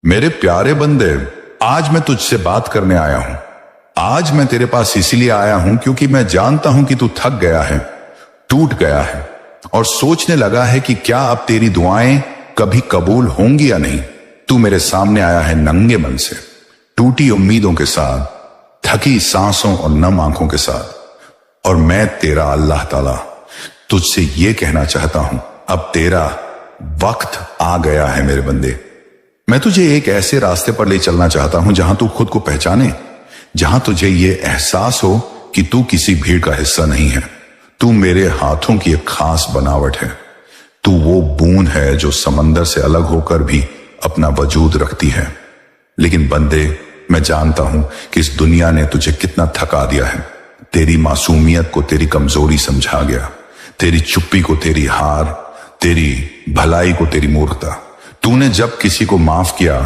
मेरे प्यारे बंदे, आज मैं तुझसे बात करने आया हूं। आज मैं तेरे पास इसीलिए आया हूं क्योंकि मैं जानता हूं कि तू थक गया है, टूट गया है और सोचने लगा है कि क्या अब तेरी दुआएं कभी कबूल होंगी या नहीं। तू मेरे सामने आया है नंगे मन से, टूटी उम्मीदों के साथ, थकी सांसों और नम आंखों के साथ, और मैं तेरा अल्लाह ताला तुझसे ये कहना चाहता हूं, अब तेरा वक्त आ गया है मेरे बंदे। मैं तुझे एक ऐसे रास्ते पर ले चलना चाहता हूं जहां तू खुद को पहचाने, जहां तुझे ये एहसास हो कि तू किसी भीड़ का हिस्सा नहीं है। तू मेरे हाथों की एक खास बनावट है। तू वो बूंद है जो समंदर से अलग होकर भी अपना वजूद रखती है। लेकिन बंदे, मैं जानता हूं कि इस दुनिया ने तुझे कितना थका दिया है। तेरी मासूमियत को तेरी कमजोरी समझा गया, तेरी चुप्पी को तेरी हार, तेरी भलाई को तेरी मूर्खता। तूने जब किसी को माफ किया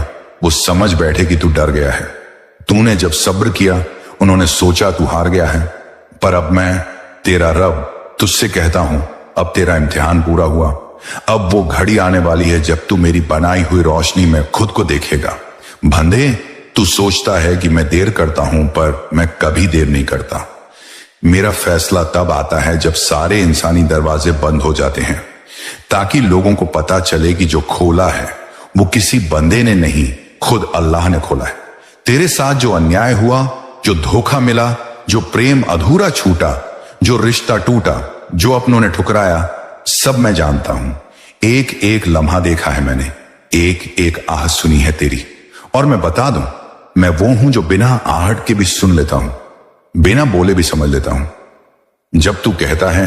वो समझ बैठे कि तू डर गया है। तूने जब सब्र किया उन्होंने सोचा तू हार गया है। पर अब मैं तेरा रब तुझसे कहता हूं, अब तेरा इम्तिहान पूरा हुआ। अब वो घड़ी आने वाली है जब तू मेरी बनाई हुई रोशनी में खुद को देखेगा। बंदे, तू सोचता है कि मैं देर करता हूं, पर मैं कभी देर नहीं करता। मेरा फैसला तब आता है जब सारे इंसानी दरवाजे बंद हो जाते हैं, ताकि लोगों को पता चले कि जो खोला है वो किसी बंदे ने नहीं, खुद अल्लाह ने खोला है। तेरे साथ जो अन्याय हुआ, जो धोखा मिला, जो प्रेम अधूरा छूटा, जो रिश्ता टूटा, जो अपनों ने ठुकराया, सब मैं जानता हूं। एक एक लम्हा देखा है मैंने, एक एक आहट सुनी है तेरी। और मैं बता दूं, मैं वो हूं जो बिना आहट के भी सुन लेता हूं, बिना बोले भी समझ लेता हूं। जब तू कहता है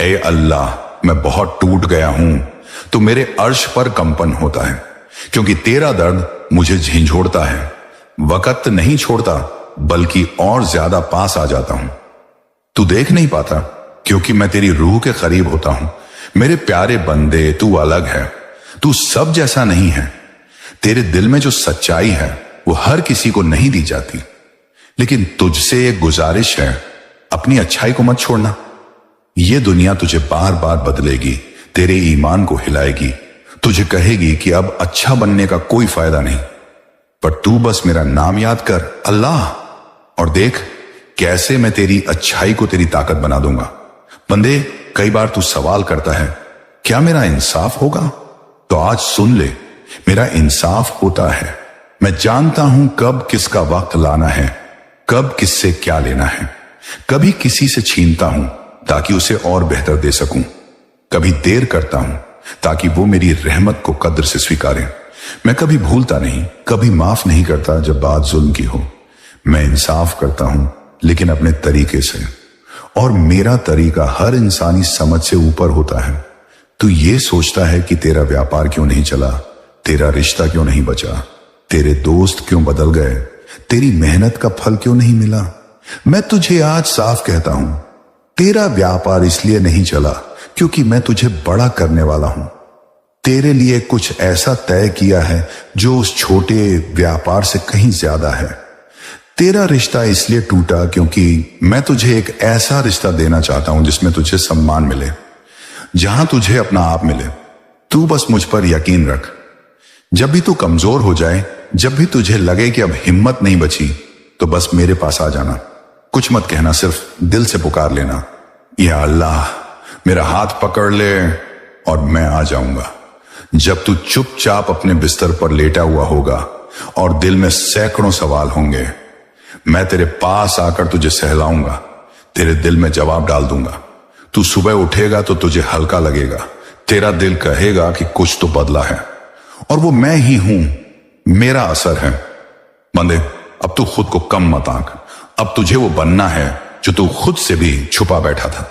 ए अल्लाह मैं बहुत टूट गया हूं, तो मेरे अर्श पर कंपन होता है, क्योंकि तेरा दर्द मुझे झिंझोड़ता है। वक्त नहीं छोड़ता, बल्कि और ज्यादा पास आ जाता हूं। तू देख नहीं पाता क्योंकि मैं तेरी रूह के करीब होता हूं। मेरे प्यारे बंदे, तू अलग है, तू सब जैसा नहीं है। तेरे दिल में जो सच्चाई है वो हर किसी को नहीं दी जाती। लेकिन तुझसे एक गुजारिश है, अपनी अच्छाई को मत छोड़ना। ये दुनिया तुझे बार बार बदलेगी, तेरे ईमान को हिलाएगी, तुझे कहेगी कि अब अच्छा बनने का कोई फायदा नहीं। पर तू बस मेरा नाम याद कर, अल्लाह, और देख कैसे मैं तेरी अच्छाई को तेरी ताकत बना दूंगा। बंदे, कई बार तू सवाल करता है क्या मेरा इंसाफ होगा? तो आज सुन ले, मेरा इंसाफ होता है। मैं जानता हूं कब किसका वक्त लाना है, कब किससे क्या लेना है। कभी किसी से छीनता हूं ताकि उसे और बेहतर दे सकूं, कभी देर करता हूं ताकि वो मेरी रहमत को कद्र से स्वीकारें। मैं कभी भूलता नहीं, कभी माफ नहीं करता जब बात जुल्म की हो। मैं इंसाफ करता हूं, लेकिन अपने तरीके से, और मेरा तरीका हर इंसानी समझ से ऊपर होता है। तू ये सोचता है कि तेरा व्यापार क्यों नहीं चला, तेरा रिश्ता क्यों नहीं बचा, तेरे दोस्त क्यों बदल गए, तेरी मेहनत का फल क्यों नहीं मिला। मैं तुझे आज साफ कहता हूं, तेरा व्यापार इसलिए नहीं चला क्योंकि मैं तुझे बड़ा करने वाला हूं। तेरे लिए कुछ ऐसा तय किया है जो उस छोटे व्यापार से कहीं ज्यादा है। तेरा रिश्ता इसलिए टूटा क्योंकि मैं तुझे एक ऐसा रिश्ता देना चाहता हूं जिसमें तुझे सम्मान मिले, जहां तुझे अपना आप मिले। तू बस मुझ पर यकीन रख। जब भी तू कमजोर हो जाए, जब भी तुझे लगे कि अब हिम्मत नहीं बची, तो बस मेरे पास आ जाना। कुछ मत कहना, सिर्फ दिल से पुकार लेना, या अल्लाह मेरा हाथ पकड़ ले और मैं आ जाऊंगा। जब तू चुपचाप अपने बिस्तर पर लेटा हुआ होगा और दिल में सैकड़ों सवाल होंगे, मैं तेरे पास आकर तुझे सहलाऊंगा, तेरे दिल में जवाब डाल दूंगा। तू सुबह उठेगा तो तुझे हल्का लगेगा, तेरा दिल कहेगा कि कुछ तो बदला है, और वो मैं ही हूं, मेरा असर है। बंदे, अब तू खुद को कम मत आंक। अब तुझे वो बनना है जो तू खुद से भी छुपा बैठा था।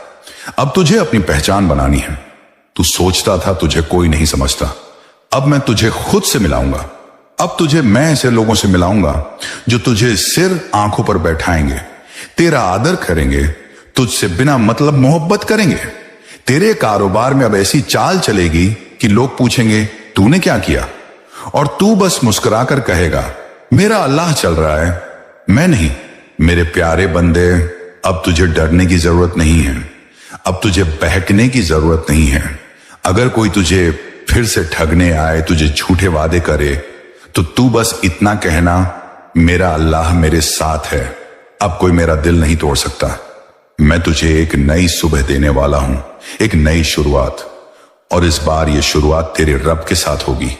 अब तुझे अपनी पहचान बनानी है। तू सोचता था तुझे कोई नहीं समझता, अब मैं तुझे खुद से मिलाऊंगा। अब तुझे मैं ऐसे लोगों से मिलाऊंगा जो तुझे सिर आंखों पर बैठाएंगे, तेरा आदर करेंगे, तुझसे बिना मतलब मोहब्बत करेंगे। तेरे कारोबार में अब ऐसी चाल चलेगी कि लोग पूछेंगे तूने क्या किया, और तू बस मुस्कुराकर कहेगा मेरा अल्लाह चल रहा है, मैं नहीं। मेरे प्यारे बंदे, अब तुझे डरने की जरूरत नहीं है, अब तुझे बहकने की जरूरत नहीं है। अगर कोई तुझे फिर से ठगने आए, तुझे झूठे वादे करे, तो तू बस इतना कहना, मेरा अल्लाह मेरे साथ है, अब कोई मेरा दिल नहीं तोड़ सकता। मैं तुझे एक नई सुबह देने वाला हूं, एक नई शुरुआत, और इस बार यह शुरुआत तेरे रब के साथ होगी।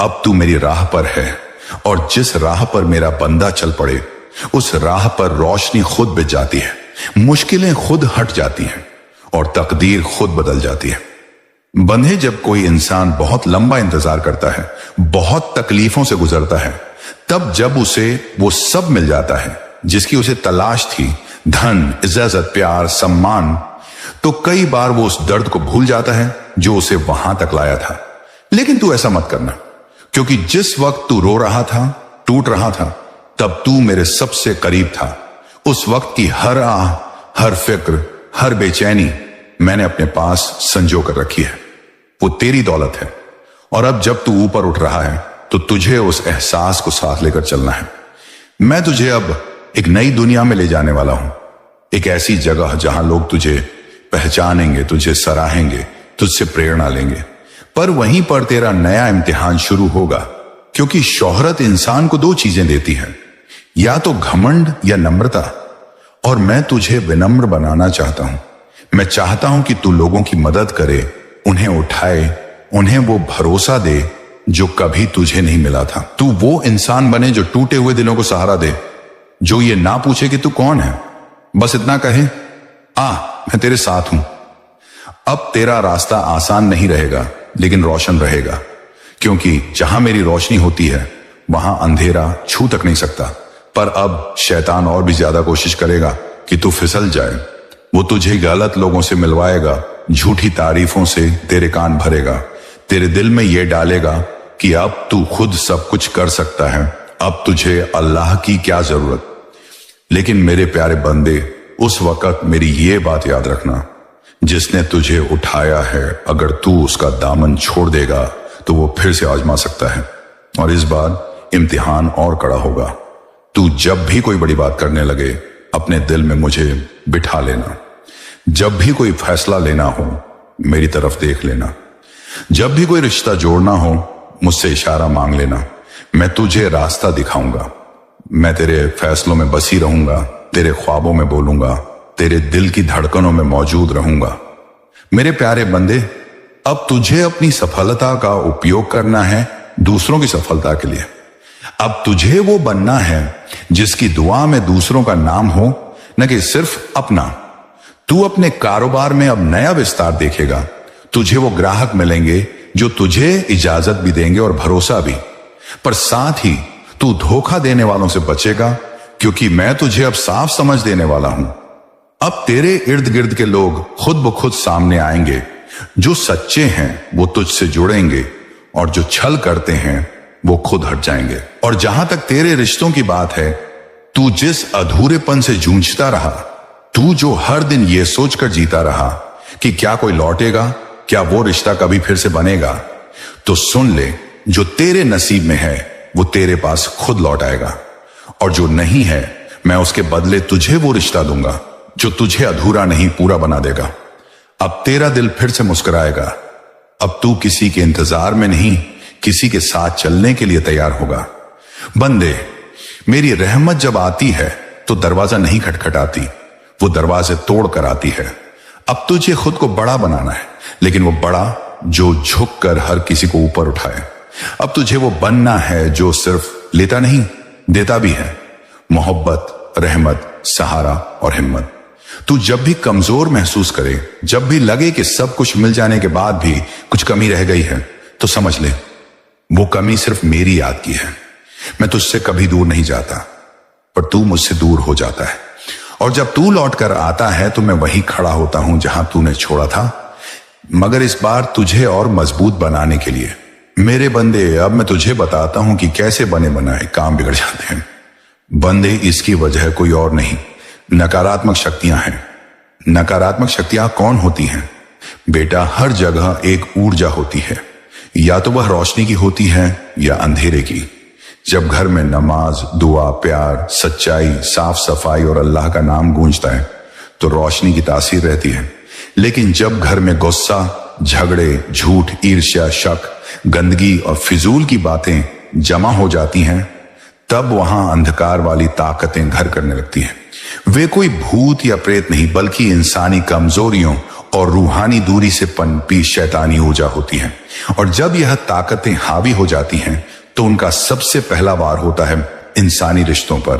अब तू मेरी राह पर है, और जिस राह पर मेरा बंदा चल पड़े उस राह पर रोशनी खुद बिछ जाती है, मुश्किलें खुद हट जाती हैं और तकदीर खुद बदल जाती है। बंधे, जब कोई इंसान बहुत लंबा इंतजार करता है, बहुत तकलीफों से गुजरता है, तब जब उसे वो सब मिल जाता है जिसकी उसे तलाश थी, धन, इज्जत, प्यार, सम्मान, तो कई बार वो उस दर्द को भूल जाता है जो उसे वहां तक लाया था। लेकिन तू ऐसा मत करना, क्योंकि जिस वक्त तू रो रहा था, टूट रहा था, तब तू मेरे सबसे करीब था। उस वक्त की हर आह, हर फिक्र, हर बेचैनी मैंने अपने पास संजो कर रखी है। वो तेरी दौलत है, और अब जब तू ऊपर उठ रहा है तो तुझे उस एहसास को साथ लेकर चलना है। मैं तुझे अब एक नई दुनिया में ले जाने वाला हूं, एक ऐसी जगह जहां लोग तुझे पहचानेंगे, तुझे सराहेंगे, तुझसे प्रेरणा लेंगे। पर वहीं पर तेरा नया इम्तिहान शुरू होगा, क्योंकि शोहरत इंसान को दो चीजें देती है, या तो घमंड या नम्रता। और मैं तुझे विनम्र बनाना चाहता हूं। मैं चाहता हूं कि तू लोगों की मदद करे, उन्हें उठाए, उन्हें वो भरोसा दे जो कभी तुझे नहीं मिला था। तू वो इंसान बने जो टूटे हुए दिलों को सहारा दे, जो ये ना पूछे कि तू कौन है, बस इतना कहे, मैं तेरे साथ हूं। अब तेरा रास्ता आसान नहीं रहेगा, लेकिन रोशन रहेगा, क्योंकि जहां मेरी रोशनी होती है वहां अंधेरा छू तक नहीं सकता। पर अब शैतान और भी ज्यादा कोशिश करेगा कि तू फिसल जाए। वो तुझे गलत लोगों से मिलवाएगा, झूठी तारीफों से तेरे कान भरेगा, तेरे दिल में यह डालेगा कि अब तू खुद सब कुछ कर सकता है, अब तुझे अल्लाह की क्या जरूरत। लेकिन मेरे प्यारे बंदे, उस वक्त मेरी ये बात याद रखना, जिसने तुझे उठाया है, अगर तू उसका दामन छोड़ देगा तो वो फिर से आजमा सकता है, और इस बार इम्तिहान और कड़ा होगा। तू जब भी कोई बड़ी बात करने लगे, अपने दिल में मुझे बिठा लेना। जब भी कोई फैसला लेना हो, मेरी तरफ देख लेना। जब भी कोई रिश्ता जोड़ना हो, मुझसे इशारा मांग लेना। मैं तुझे रास्ता दिखाऊंगा। मैं तेरे फैसलों में बसी रहूंगा, तेरे ख्वाबों में बोलूंगा, तेरे दिल की धड़कनों में मौजूद रहूंगा। मेरे प्यारे बंदे, अब तुझे अपनी सफलता का उपयोग करना है दूसरों की सफलता के लिए। अब तुझे वो बनना है जिसकी दुआ में दूसरों का नाम हो, न कि सिर्फ अपना। तू अपने कारोबार में अब नया विस्तार देखेगा। तुझे वो ग्राहक मिलेंगे जो तुझे इजाजत भी देंगे और भरोसा भी, पर साथ ही तू धोखा देने वालों से बचेगा, क्योंकि मैं तुझे अब साफ समझ देने वाला हूं। अब तेरे इर्द गिर्द के लोग खुद ब खुद सामने आएंगे। जो सच्चे हैं वो तुझसे जुड़ेंगे, और जो छल करते हैं वो खुद हट जाएंगे। और जहां तक तेरे रिश्तों की बात है, तू जिस अधूरेपन से जूझता रहा, तू जो हर दिन ये सोचकर जीता रहा कि क्या कोई लौटेगा, क्या वो रिश्ता कभी फिर से बनेगा, तो सुन ले, जो तेरे नसीब में है वो तेरे पास खुद लौट आएगा, और जो नहीं है, मैं उसके बदले तुझे वो रिश्ता दूंगा जो तुझे अधूरा नहीं पूरा बना देगा। अब तेरा दिल फिर से मुस्कुराएगा। अब तू किसी के इंतजार में नहीं, किसी के साथ चलने के लिए तैयार होगा। बंदे, मेरी रहमत जब आती है तो दरवाजा नहीं खटखटाती, वो दरवाजे तोड़ कर आती है। अब तुझे खुद को बड़ा बनाना है, लेकिन वो बड़ा जो झुक कर हर किसी को ऊपर उठाए। अब तुझे वो बनना है जो सिर्फ लेता नहीं, देता भी है। मोहब्बत, रहमत, सहारा और हिम्मत। तू जब भी कमजोर महसूस करे, जब भी लगे कि सब कुछ मिल जाने के बाद भी कुछ कमी रह गई है, तो समझ ले, वो कमी सिर्फ मेरी याद की है। मैं तुझसे कभी दूर नहीं जाता, पर तू मुझसे दूर हो जाता है। और जब तू लौट कर आता है तो मैं वहीं खड़ा होता हूं जहां तूने छोड़ा था, मगर इस बार तुझे और मजबूत बनाने के लिए। मेरे बंदे, अब मैं तुझे बताता हूं कि कैसे बने बनाए काम बिगड़ जाते हैं। बंदे, इसकी वजह कोई और नहीं, नकारात्मक शक्तियां हैं। नकारात्मक शक्तियां कौन होती हैं? बेटा, हर जगह एक ऊर्जा होती है, या तो वह रोशनी की होती है या अंधेरे की। जब घर में नमाज, दुआ, प्यार, सच्चाई, साफ सफाई और अल्लाह का नाम गूंजता है तो रोशनी की तासीर रहती है। लेकिन जब घर में गुस्सा, झगड़े, झूठ, ईर्ष्या, शक, गंदगी और फिजूल की बातें जमा हो जाती हैं, तब वहां अंधकार वाली ताकतें घर करने लगती हैं। वे कोई भूत या प्रेत नहीं, बल्कि इंसानी कमजोरियों और रूहानी दूरी से पनपी शैतानी ऊर्जा होती है। और जब यह ताकतें हावी हो जाती हैं तो उनका सबसे पहला वार होता है इंसानी रिश्तों पर।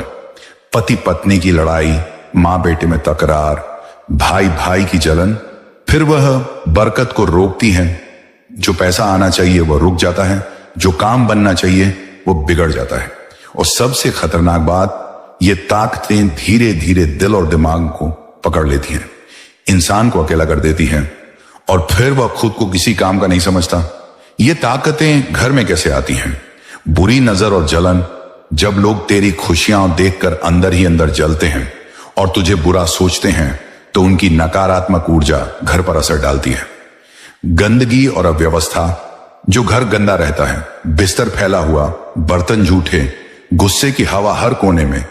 पति पत्नी की लड़ाई, मां बेटे में तकरार, भाई भाई की जलन। फिर वह बरकत को रोकती हैं। जो पैसा आना चाहिए वह रुक जाता है, जो काम बनना चाहिए वो बिगड़ जाता है। और सबसे खतरनाक बात, ये ताकतें धीरे धीरे दिल और दिमाग को पकड़ लेती हैं, इंसान को अकेला कर देती हैं, और फिर वह खुद को किसी काम का नहीं समझता। ये ताकतें घर में कैसे आती हैं? बुरी नजर और जलन। जब लोग तेरी खुशियां देखकर अंदर ही अंदर जलते हैं और तुझे बुरा सोचते हैं, तो उनकी नकारात्मक ऊर्जा घर पर असर डालती है। गंदगी और अव्यवस्था। जो घर गंदा रहता है, बिस्तर फैला हुआ, बर्तन झूठे, गुस्से की हवा हर कोने में,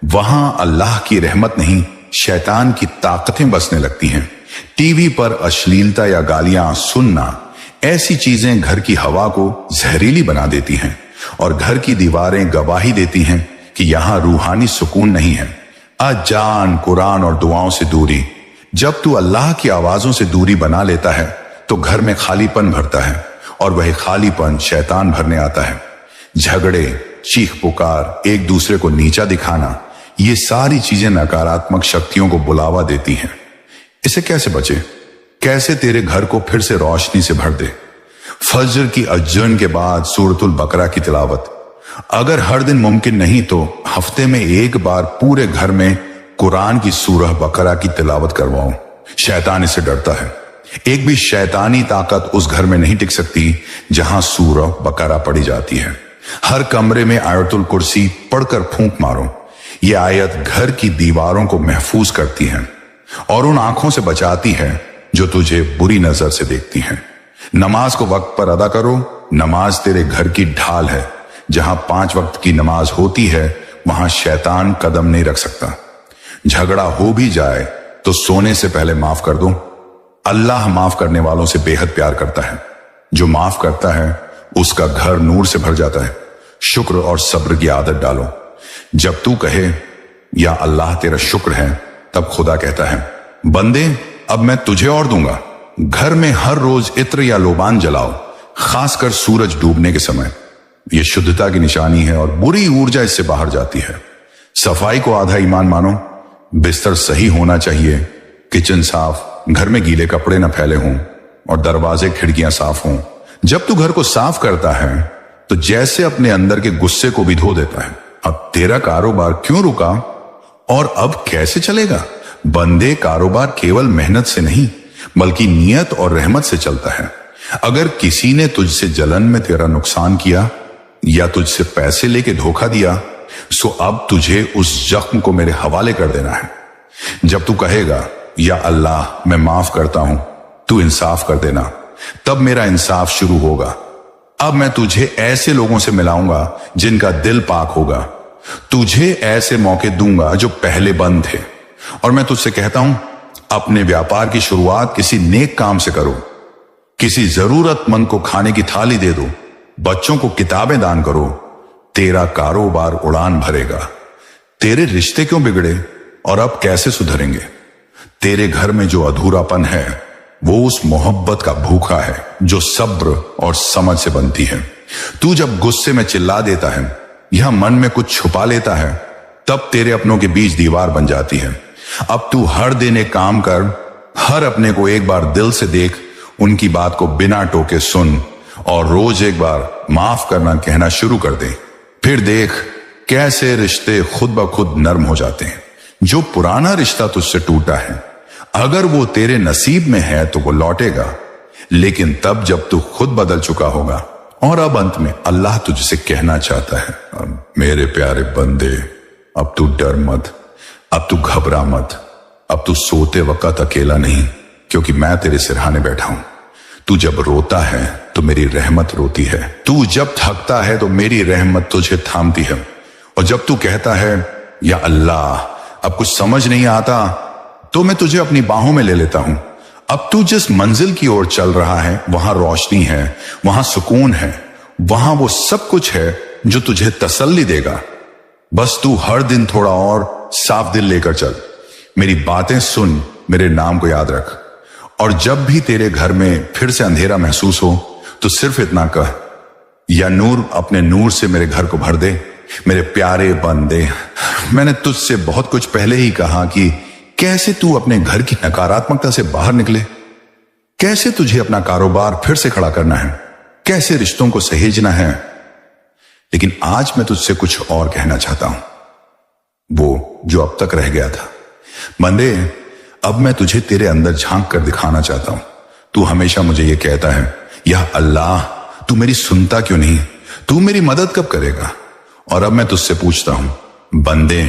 वहां अल्लाह की रहमत नहीं, शैतान की ताकतें बसने लगती हैं। टीवी पर अश्लीलता या गालियां सुनना, ऐसी चीजें घर की हवा को जहरीली बना देती हैं और घर की दीवारें गवाही देती हैं कि यहां रूहानी सुकून नहीं है। अजान, कुरान और दुआओं से दूरी। जब तू अल्लाह की आवाजों से दूरी बना लेता है तो घर में खालीपन भरता है, और वह खालीपन शैतान भरने आता है। झगड़े, चीख पुकार, एक दूसरे को नीचा दिखाना, ये सारी चीजें नकारात्मक शक्तियों को बुलावा देती हैं। इसे कैसे बचे? कैसे तेरे घर को फिर से रोशनी से भर दे? फजर की अज्जन के बाद सूरतुल बकरा की तिलावत। अगर हर दिन मुमकिन नहीं तो हफ्ते में एक बार पूरे घर में कुरान की सूरह बकरा की तिलावत करवाओ। शैतान इससे डरता है। एक भी शैतानी ताकत उस घर में नहीं टिक सकती जहां सूरह बकरा पढ़ी जाती है। हर कमरे में आयतुल कुर्सी पढ़कर फूंक मारो। ये आयत घर की दीवारों को महफूज करती है और उन आंखों से बचाती है जो तुझे बुरी नजर से देखती हैं। नमाज को वक्त पर अदा करो। नमाज तेरे घर की ढाल है। जहां 5 वक्त की नमाज होती है वहां शैतान कदम नहीं रख सकता। झगड़ा हो भी जाए तो सोने से पहले माफ कर दो। अल्लाह माफ करने वालों से बेहद प्यार करता है। जो माफ करता है उसका घर नूर से भर जाता है। शुक्र और सब्र की आदत डालो। जब तू कहे या अल्लाह तेरा शुक्र है, तब खुदा कहता है, बंदे अब मैं तुझे और दूंगा। घर में हर रोज इत्र या लोबान जलाओ, खासकर सूरज डूबने के समय। यह शुद्धता की निशानी है और बुरी ऊर्जा इससे बाहर जाती है। सफाई को आधा ईमान मानो। बिस्तर सही होना चाहिए, किचन साफ, घर में गीले कपड़े न फैले हों और दरवाजे खिड़कियां साफ हों। जब तू घर को साफ करता है तो जैसे अपने अंदर के गुस्से को भी धो देता है। अब तेरा कारोबार क्यों रुका और अब कैसे चलेगा? बंदे, कारोबार केवल मेहनत से नहीं बल्कि नियत और रहमत से चलता है। अगर किसी ने तुझसे जलन में तेरा नुकसान किया या तुझसे पैसे लेके धोखा दिया, सो अब तुझे उस जख्म को मेरे हवाले कर देना है। जब तू कहेगा या अल्लाह मैं माफ करता हूं, तू इंसाफ कर देना, तब मेरा इंसाफ शुरू होगा। अब मैं तुझे ऐसे लोगों से मिलाऊंगा जिनका दिल पाक होगा। तुझे ऐसे मौके दूंगा जो पहले बंद थे। और मैं तुझसे कहता हूं, अपने व्यापार की शुरुआत किसी नेक काम से करो। किसी जरूरतमंद को खाने की थाली दे दो। बच्चों को किताबें दान करो। तेरा कारोबार उड़ान भरेगा। तेरे रिश्ते क्यों बिगड़े और अब कैसे सुधरेंगे? तेरे घर में जो अधूरापन है वो उस मोहब्बत का भूखा है जो सब्र और समझ से बनती है। तू जब गुस्से में चिल्ला देता है या मन में कुछ छुपा लेता है, तब तेरे अपनों के बीच दीवार बन जाती है। अब तू हर दिन एक काम कर, हर अपने को एक बार दिल से देख, उनकी बात को बिना टोके सुन और रोज एक बार माफ करना कहना शुरू कर दे। फिर देख कैसे रिश्ते खुद ब खुद नरम हो जाते हैं। जो पुराना रिश्ता तुझसे टूटा है, अगर वो तेरे नसीब में है तो वो लौटेगा, लेकिन तब जब तू खुद बदल चुका होगा। और अब अंत में अल्लाह तुझसे कहना चाहता है, मेरे प्यारे बंदे, अब तू डर मत, अब तू घबरा मत, अब तू सोते वक्त अकेला नहीं, क्योंकि मैं तेरे सिरहाने बैठा हूं। तू जब रोता है तो मेरी रहमत रोती है। तू जब थकता है तो मेरी रहमत तुझे थामती है। और जब तू कहता है या अल्लाह अब कुछ समझ नहीं आता, तो मैं तुझे अपनी बाहों में ले लेता हूं। अब तू जिस मंजिल की ओर चल रहा है वहां रोशनी है, वहां सुकून है, वहां वो सब कुछ है जो तुझे तसल्ली देगा। बस तू हर दिन थोड़ा और साफ दिल लेकर चल, मेरी बातें सुन, मेरे नाम को याद रख, और जब भी तेरे घर में फिर से अंधेरा महसूस हो तो सिर्फ इतना कह, या नूर अपने नूर से मेरे घर को भर दे। मेरे प्यारे बंदे, मैंने तुझसे बहुत कुछ पहले ही कहा कि कैसे तू अपने घर की नकारात्मकता से बाहर निकले, कैसे तुझे अपना कारोबार फिर से खड़ा करना है, कैसे रिश्तों को सहेजना है। लेकिन आज मैं तुझसे कुछ और कहना चाहता हूं, वो जो अब तक रह गया था। बंदे, अब मैं तुझे तेरे अंदर झांक कर दिखाना चाहता हूं। तू हमेशा मुझे यह कहता है, या अल्लाह तू मेरी सुनता क्यों नहीं, तू मेरी मदद कब करेगा। और अब मैं तुझसे पूछता हूं, बंदे,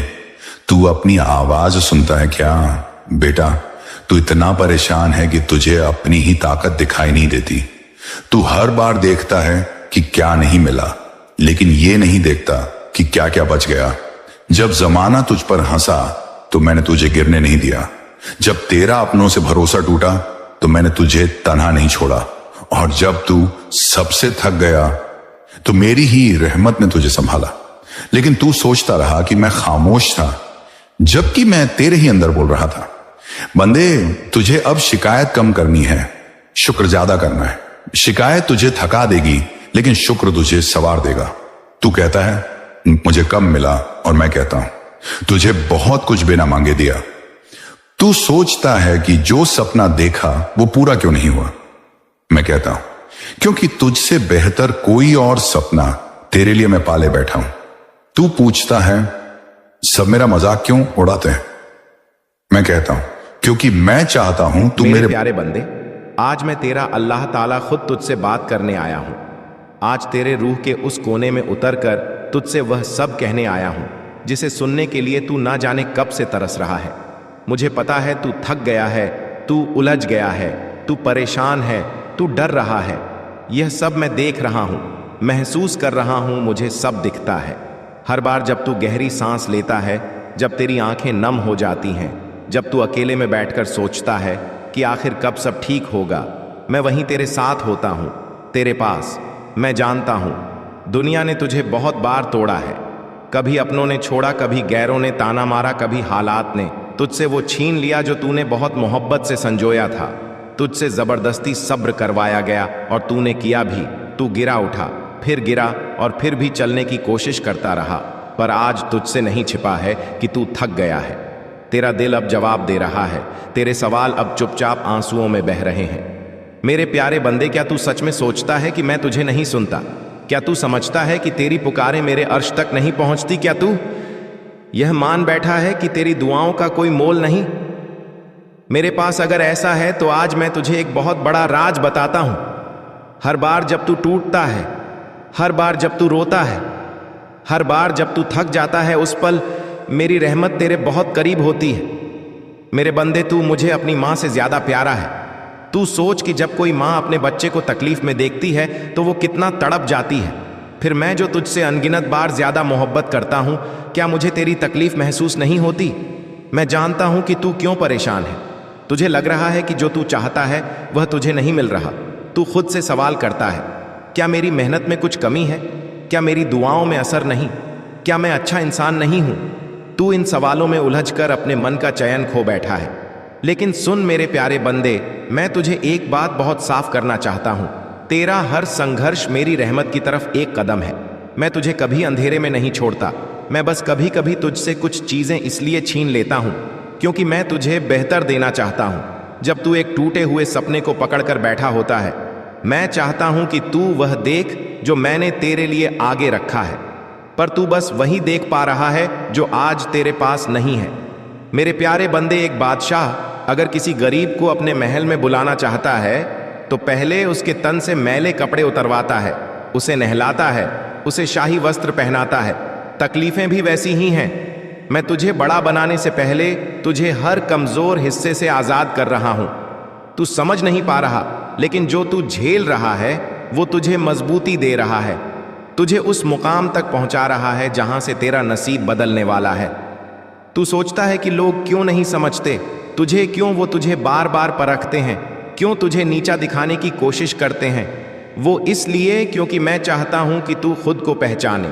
तू अपनी आवाज सुनता है क्या। बेटा, तू इतना परेशान है कि तुझे अपनी ही ताकत दिखाई नहीं देती। तू हर बार देखता है कि क्या नहीं मिला, लेकिन ये नहीं देखता कि क्या क्या बच गया। जब जमाना तुझ पर हंसा तो मैंने तुझे गिरने नहीं दिया। जब तेरा अपनों से भरोसा टूटा तो मैंने तुझे तन्हा नहीं छोड़ा। और जब तू सबसे थक गया तो मेरी ही रहमत ने तुझे संभाला। लेकिन तू सोचता रहा कि मैं खामोश था, जबकि मैं तेरे ही अंदर बोल रहा था। बंदे, तुझे अब शिकायत कम करनी है, शुक्र ज्यादा करना है। शिकायत तुझे थका देगी, लेकिन शुक्र तुझे सवार देगा। तू कहता है मुझे कम मिला, और मैं कहता हूं तुझे बहुत कुछ बिना मांगे दिया। तू सोचता है कि जो सपना देखा वो पूरा क्यों नहीं हुआ। मैं कहता हूं क्योंकि तुझसे बेहतर कोई और सपना तेरे लिए मैं पाले बैठा हूं। तू पूछता है सब मेरा मजाक क्यों उड़ाते हैं। मैं कहता हूं क्योंकि मैं चाहता हूं तू मेरे प्यारे बंदे, आज मैं तेरा अल्लाह ताला खुद तुझसे बात करने आया हूं। आज तेरे रूह के उस कोने में उतरकर तुझसे वह सब कहने आया हूं जिसे सुनने के लिए तू ना जाने कब से तरस रहा है। मुझे पता है तू थक गया है, तू उलझ गया है, तू परेशान है, तू डर रहा है। यह सब मैं देख रहा हूं, महसूस कर रहा हूं, मुझे सब दिखता है। हर बार जब तू गहरी सांस लेता है, जब तेरी आंखें नम हो जाती हैं, जब तू अकेले में बैठकर सोचता है कि आखिर कब सब ठीक होगा, मैं वहीं तेरे साथ होता हूं, तेरे पास। मैं जानता हूं दुनिया ने तुझे बहुत बार तोड़ा है, कभी अपनों ने छोड़ा, कभी गैरों ने ताना मारा, कभी हालात ने तुझसे वो छीन लिया जो तूने बहुत मोहब्बत से संजोया था। तुझसे जबरदस्ती सब्र करवाया गया और तूने किया भी। तू गिरा उठा, फिर गिरा और फिर भी चलने की कोशिश करता रहा, पर आज तुझसे नहीं छिपा है कि तू थक गया है। तेरा दिल अब जवाब दे रहा है, तेरे सवाल अब चुपचाप आंसुओं में बह रहे हैं। मेरे प्यारे बंदे, क्या तू सच में सोचता है कि मैं तुझे नहीं सुनता? क्या तू समझता है कि तेरी पुकारें मेरे अर्श तक नहीं पहुंचती? क्या तू यह मान बैठा है कि तेरी दुआओं का कोई मोल नहीं? मेरे पास अगर ऐसा है तो आज मैं तुझे एक बहुत बड़ा राज बताता हूं। हर बार जब तू टूटता है, हर बार जब तू रोता है, हर बार जब तू थक जाता है, उस पल मेरी रहमत तेरे बहुत करीब होती है। मेरे बंदे, तू मुझे अपनी माँ से ज्यादा प्यारा है। तू सोच कि जब कोई माँ अपने बच्चे को तकलीफ में देखती है तो वो कितना तड़प जाती है। फिर मैं जो तुझसे अनगिनत बार ज्यादा मोहब्बत करता हूं, क्या मुझे तेरी तकलीफ महसूस नहीं होती? मैं जानता हूं कि तू क्यों परेशान है। तुझे लग रहा है कि जो तू चाहता है वह तुझे नहीं मिल रहा। तू खुद से सवाल करता है, क्या मेरी मेहनत में कुछ कमी है? क्या मेरी दुआओं में असर नहीं? क्या मैं अच्छा इंसान नहीं हूं? तू इन सवालों में उलझकर अपने मन का चयन खो बैठा है। लेकिन सुन मेरे प्यारे बंदे, मैं तुझे एक बात बहुत साफ करना चाहता हूं। तेरा हर संघर्ष मेरी रहमत की तरफ एक कदम है। मैं तुझे कभी अंधेरे में नहीं छोड़ता। मैं बस कभी कभी तुझसे कुछ चीजें इसलिए छीन लेता हूं क्योंकि मैं तुझे बेहतर देना चाहता हूं। जब तू एक टूटे हुए सपने को पकड़कर बैठा होता है, मैं चाहता हूं कि तू वह देख जो मैंने तेरे लिए आगे रखा है, पर तू बस वही देख पा रहा है जो आज तेरे पास नहीं है। मेरे प्यारे बंदे, एक बादशाह अगर किसी गरीब को अपने महल में बुलाना चाहता है तो पहले उसके तन से मैले कपड़े उतरवाता है, उसे नहलाता है, उसे शाही वस्त्र पहनाता है। तकलीफें भी वैसी ही हैं। मैं तुझे बड़ा बनाने से पहले तुझे हर कमजोर हिस्से से आजाद कर रहा हूं। तू समझ नहीं पा रहा, लेकिन जो तू झेल रहा है वो तुझे मजबूती दे रहा है, तुझे उस मुकाम तक पहुंचा रहा है जहां से तेरा नसीब बदलने वाला है। तू सोचता है कि लोग क्यों नहीं समझते तुझे, क्यों वो तुझे बार बार परखते हैं, क्यों तुझे नीचा दिखाने की कोशिश करते हैं? वो इसलिए क्योंकि मैं चाहता हूं कि तू खुद को पहचाने।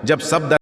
जब सब